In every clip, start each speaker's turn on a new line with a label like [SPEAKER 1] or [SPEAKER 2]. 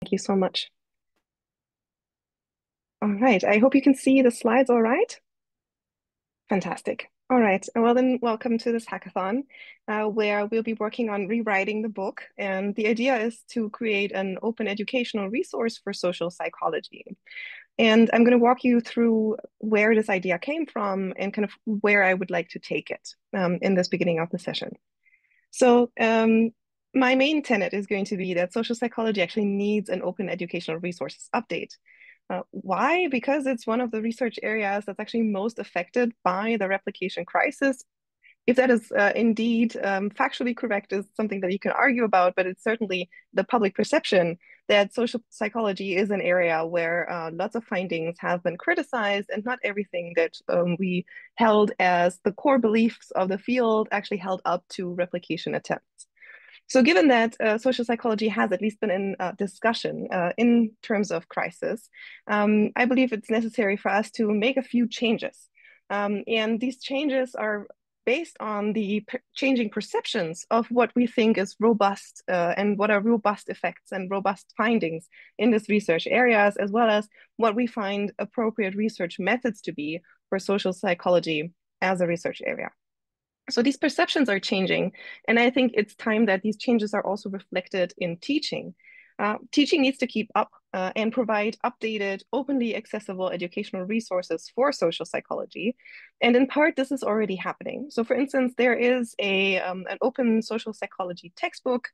[SPEAKER 1] Thank you so much. All right. I hope you can see the slides all right. Fantastic. All right. Well, then, welcome to this hackathon, where we'll be working on rewriting the book. And the idea is to create an open educational resource for social psychology. And I'm going to walk you through where this idea came from and kind of where I would like to take it in this beginning of the session. So, my main tenet is going to be that social psychology actually needs an open educational resources update. Why? Because it's one of the research areas that's actually most affected by the replication crisis. If that is indeed factually correct is something that you can argue about, but it's certainly the public perception that social psychology is an area where lots of findings have been criticized, and not everything that we held as the core beliefs of the field actually held up to replication attempts. So given that social psychology has at least been in discussion in terms of crisis, I believe it's necessary for us to make a few changes. And these changes are based on the changing perceptions of what we think is robust and what are robust effects and robust findings in this research areas, as well as what we find appropriate research methods to be for social psychology as a research area. So these perceptions are changing, and I think it's time that these changes are also reflected in teaching. Teaching needs to keep up and provide updated, openly accessible educational resources for social psychology. And in part, this is already happening. So for instance, there is an open social psychology textbook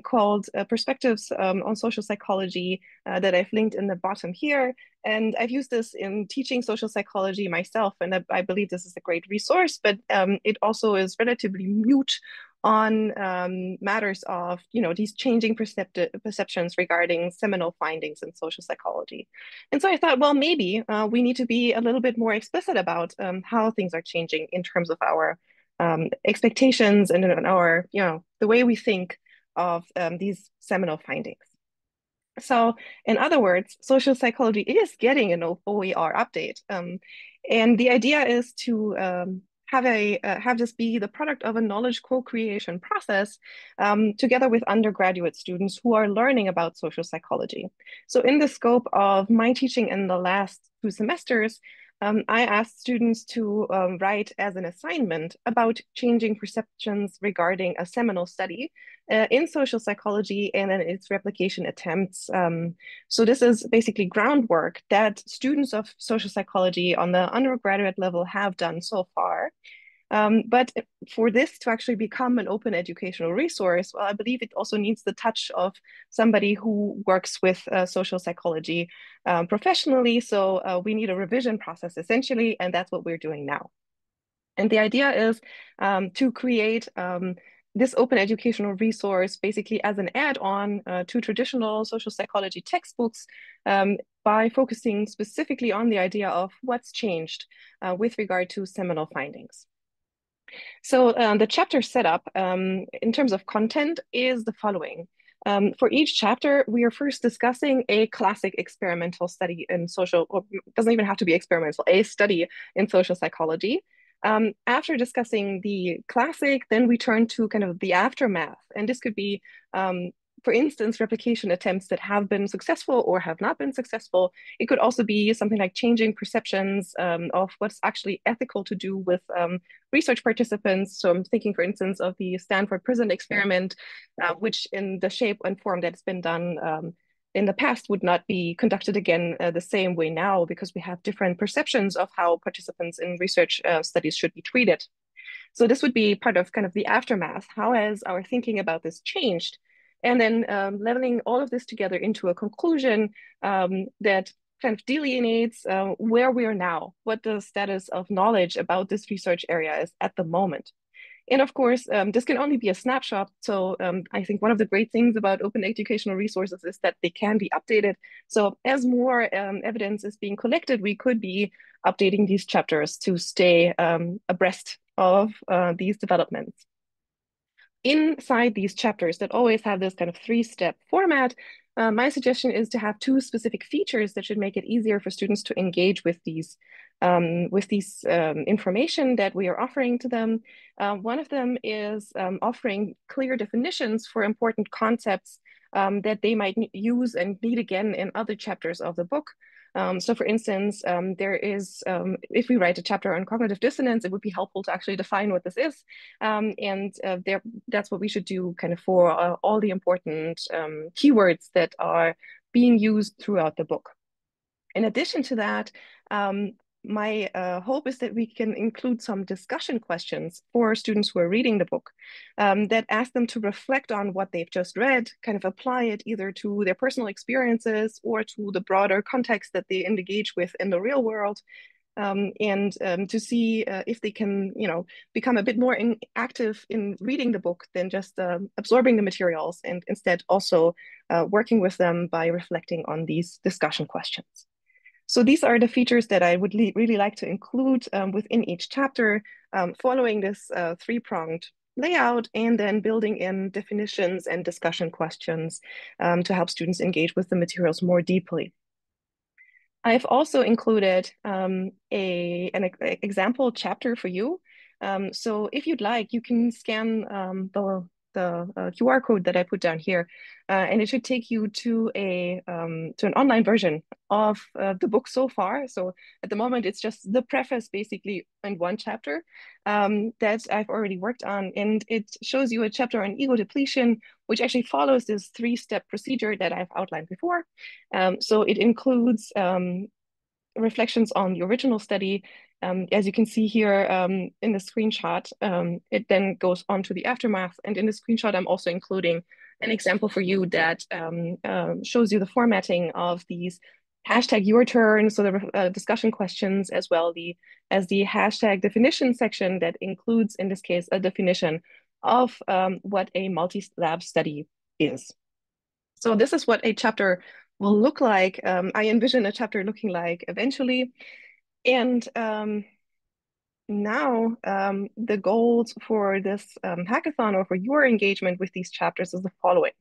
[SPEAKER 1] called Perspectives on Social Psychology that I've linked in the bottom here. And I've used this in teaching social psychology myself, and I believe this is a great resource, but it also is relatively mute on matters of, these changing perceptions regarding seminal findings in social psychology. And so I thought, well, maybe we need to be a little bit more explicit about how things are changing in terms of our expectations and in our, the way we think of these seminal findings. So, in other words, social psychology is getting an OER update, and the idea is to have this be the product of a knowledge co-creation process together with undergraduate students who are learning about social psychology. So, in the scope of my teaching in the last 2 semesters, I asked students to write as an assignment about changing perceptions regarding a seminal study in social psychology and then its replication attempts. So this is basically groundwork that students of social psychology on the undergraduate level have done so far. But for this to actually become an open educational resource, well, I believe it also needs the touch of somebody who works with social psychology professionally. So we need a revision process essentially, and that's what we're doing now. And the idea is to create this open educational resource basically as an add-on to traditional social psychology textbooks by focusing specifically on the idea of what's changed with regard to seminal findings. So the chapter setup in terms of content is the following. For each chapter, we are first discussing a classic experimental study in social, or it doesn't even have to be experimental, a study in social psychology. After discussing the classic, then we turn to kind of the aftermath. And this could be, for instance, replication attempts that have been successful or have not been successful. It could also be something like changing perceptions of what's actually ethical to do with research participants. So I'm thinking, for instance, of the Stanford prison experiment, which in the shape and form that it's been done in the past would not be conducted again the same way now because we have different perceptions of how participants in research studies should be treated. So this would be part of kind of the aftermath. How has our thinking about this changed? And then leveling all of this together into a conclusion that kind of delineates where we are now, what the status of knowledge about this research area is at the moment. And of course, this can only be a snapshot. So I think one of the great things about open educational resources is that they can be updated. So as more evidence is being collected, we could be updating these chapters to stay abreast of these developments. Inside these chapters that always have this kind of 3-step format, my suggestion is to have 2 specific features that should make it easier for students to engage with these information that we are offering to them. One of them is offering clear definitions for important concepts that they might use and need again in other chapters of the book. So for instance, there is, if we write a chapter on cognitive dissonance, it would be helpful to actually define what this is. That's what we should do kind of for all the important keywords that are being used throughout the book. In addition to that, my hope is that we can include some discussion questions for students who are reading the book that ask them to reflect on what they've just read, kind of apply it either to their personal experiences or to the broader context that they engage with in the real world. To see if they can, become a bit more active in reading the book than just absorbing the materials, and instead also working with them by reflecting on these discussion questions. So these are the features that I would really like to include within each chapter, following this three-pronged layout, and then building in definitions and discussion questions to help students engage with the materials more deeply. I've also included an example chapter for you. So if you'd like, you can scan the QR code that I put down here, and it should take you to an online version of the book so far. So at the moment, it's just the preface basically in one chapter that I've already worked on, and it shows you a chapter on ego depletion, which actually follows this three-step procedure that I've outlined before. So it includes reflections on the original study. As you can see here in the screenshot, it then goes on to the aftermath. And in the screenshot, I'm also including an example for you that shows you the formatting of these hashtag your turn, so the discussion questions, as well as the hashtag definition section that includes, in this case, a definition of what a multi-lab study is. So this is what a chapter will look like. I envision a chapter looking like eventually. And now the goals for this hackathon, or for your engagement with these chapters, is the following.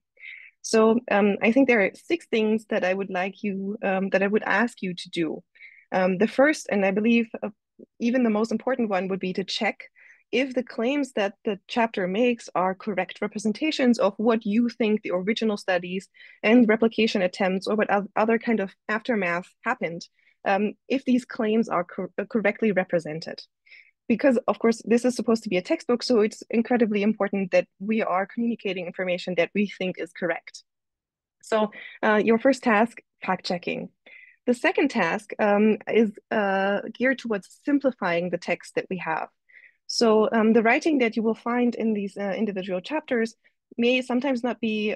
[SPEAKER 1] So I think there are 6 things that I would like you, that I would ask you to do. The first, and I believe even the most important one, would be to check if the claims that the chapter makes are correct representations of what you think the original studies and replication attempts, or what other kind of aftermath happened, if these claims are correctly represented. Because, of course, this is supposed to be a textbook, so it's incredibly important that we are communicating information that we think is correct. So your first task, fact-checking. The second task is geared towards simplifying the text that we have. So the writing that you will find in these individual chapters may sometimes not be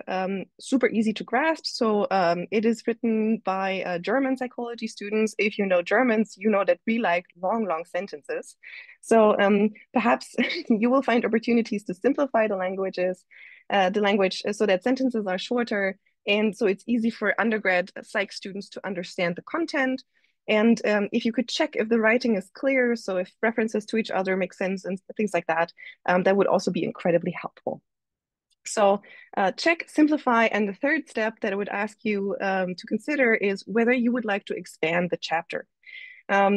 [SPEAKER 1] super easy to grasp. So it is written by German psychology students. If you know Germans, you know that we like long sentences. So perhaps you will find opportunities to simplify the language so that sentences are shorter. And so it's easy for undergrad psych students to understand the content. And if you could check if the writing is clear, so if references to each other make sense and things like that, that would also be incredibly helpful. So check, simplify, and the third step that I would ask you to consider is whether you would like to expand the chapter.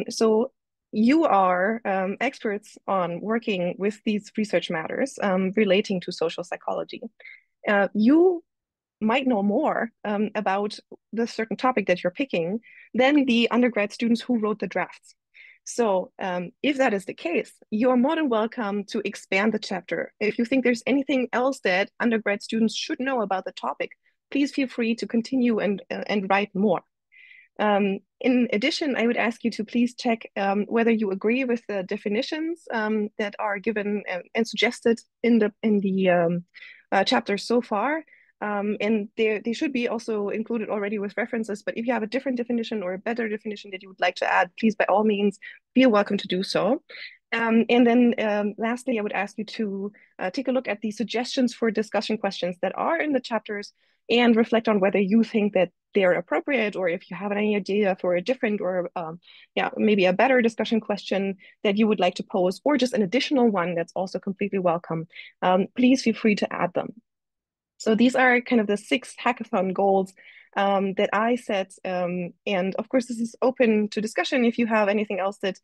[SPEAKER 1] So you are experts on working with these research matters relating to social psychology. You might know more about the certain topic that you're picking than the undergrad students who wrote the drafts. So if that is the case, you're more than welcome to expand the chapter. If you think there's anything else that undergrad students should know about the topic, please feel free to continue and write more. In addition, I would ask you to please check whether you agree with the definitions that are given and suggested in the chapters so far. And they should be also included already with references, but if you have a different definition or a better definition that you would like to add, please, by all means, feel welcome to do so. And then lastly, I would ask you to take a look at the suggestions for discussion questions that are in the chapters and reflect on whether you think that they're appropriate, or if you have any idea for a different or maybe a better discussion question that you would like to pose, or just an additional one that's also completely welcome. Please feel free to add them. So these are kind of the 6 hackathon goals that I set. And of course, this is open to discussion. If you have anything else that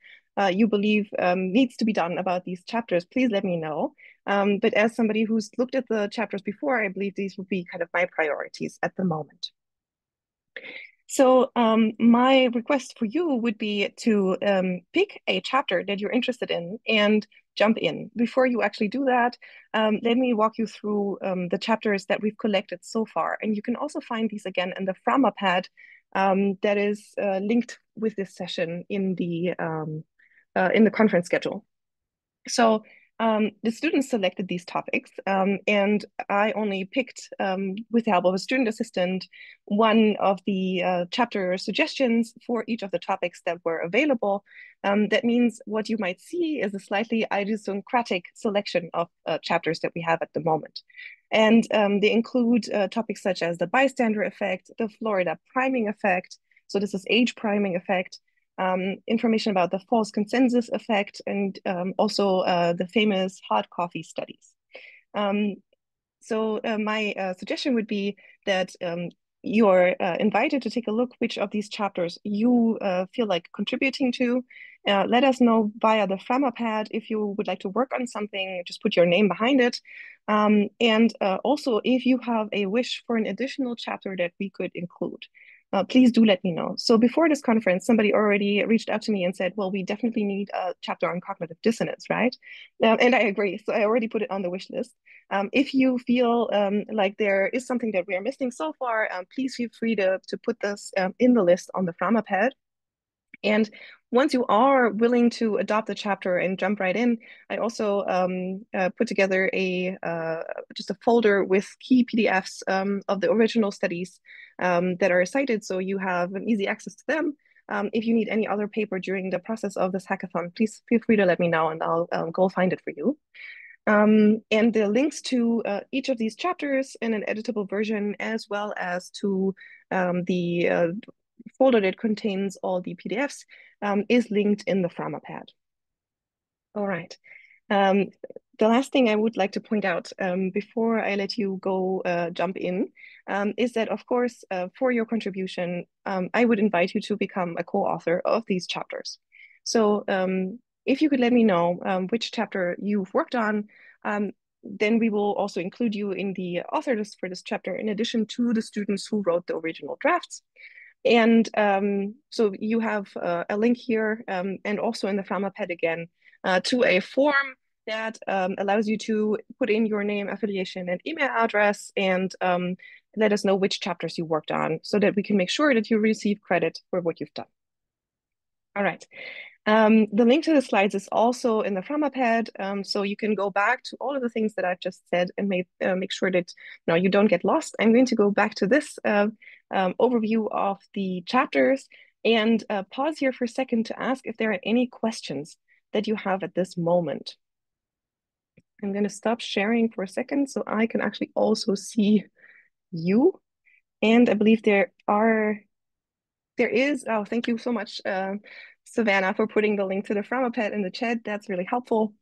[SPEAKER 1] you believe needs to be done about these chapters, please let me know. But as somebody who's looked at the chapters before, I believe these would be kind of my priorities at the moment. So my request for you would be to pick a chapter that you're interested in and jump in. Before you actually do that, let me walk you through the chapters that we've collected so far. And you can also find these again in the Frama pad that is linked with this session in the conference schedule. So the students selected these topics, and I only picked, with the help of a student assistant, one of the chapter suggestions for each of the topics that were available. That means what you might see is a slightly idiosyncratic selection of chapters that we have at the moment. And they include topics such as the bystander effect, the Florida priming effect. So this is age priming effect, information about the false consensus effect, and also the famous hot coffee studies. So my suggestion would be that you're invited to take a look which of these chapters you feel like contributing to. Let us know via the Frama pad if you would like to work on something, just put your name behind it. And also, if you have a wish for an additional chapter that we could include, please do let me know. So before this conference, somebody already reached out to me and said, well, we definitely need a chapter on cognitive dissonance, right? And I agree. So I already put it on the wish list. If you feel like there is something that we are missing so far, please feel free to put this in the list on the Frama pad. And once you are willing to adopt the chapter and jump right in, I also put together just a folder with key PDFs of the original studies that are cited, so you have an easy access to them. If you need any other paper during the process of this hackathon, please feel free to let me know and I'll go find it for you. And the links to each of these chapters in an editable version, as well as to the folder that contains all the PDFs, is linked in the Frama pad. All right. The last thing I would like to point out before I let you go jump in is that, of course, for your contribution, I would invite you to become a co-author of these chapters. So if you could let me know which chapter you've worked on, then we will also include you in the author list for this chapter, in addition to the students who wrote the original drafts. And so you have a link here and also in the Frama pad again to a form that allows you to put in your name, affiliation, and email address, and let us know which chapters you worked on so that we can make sure that you receive credit for what you've done. All right. The link to the slides is also in the Frama pad, so you can go back to all of the things that I've just said and make sure that you don't get lost. I'm going to go back to this overview of the chapters and pause here for a second to ask if there are any questions that you have at this moment. I'm going to stop sharing for a second so I can actually also see you. And I believe there is, oh, thank you so much, Savannah, for putting the link to the Frama pad in the chat. That's really helpful.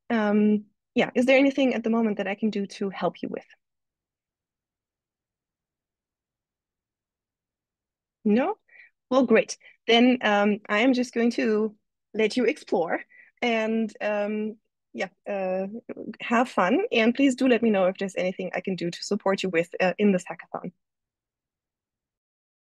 [SPEAKER 1] Yeah, is there anything at the moment that I can do to help you with? No? Well, great. Then I am just going to let you explore and yeah, have fun. And please do let me know if there's anything I can do to support you with in this hackathon.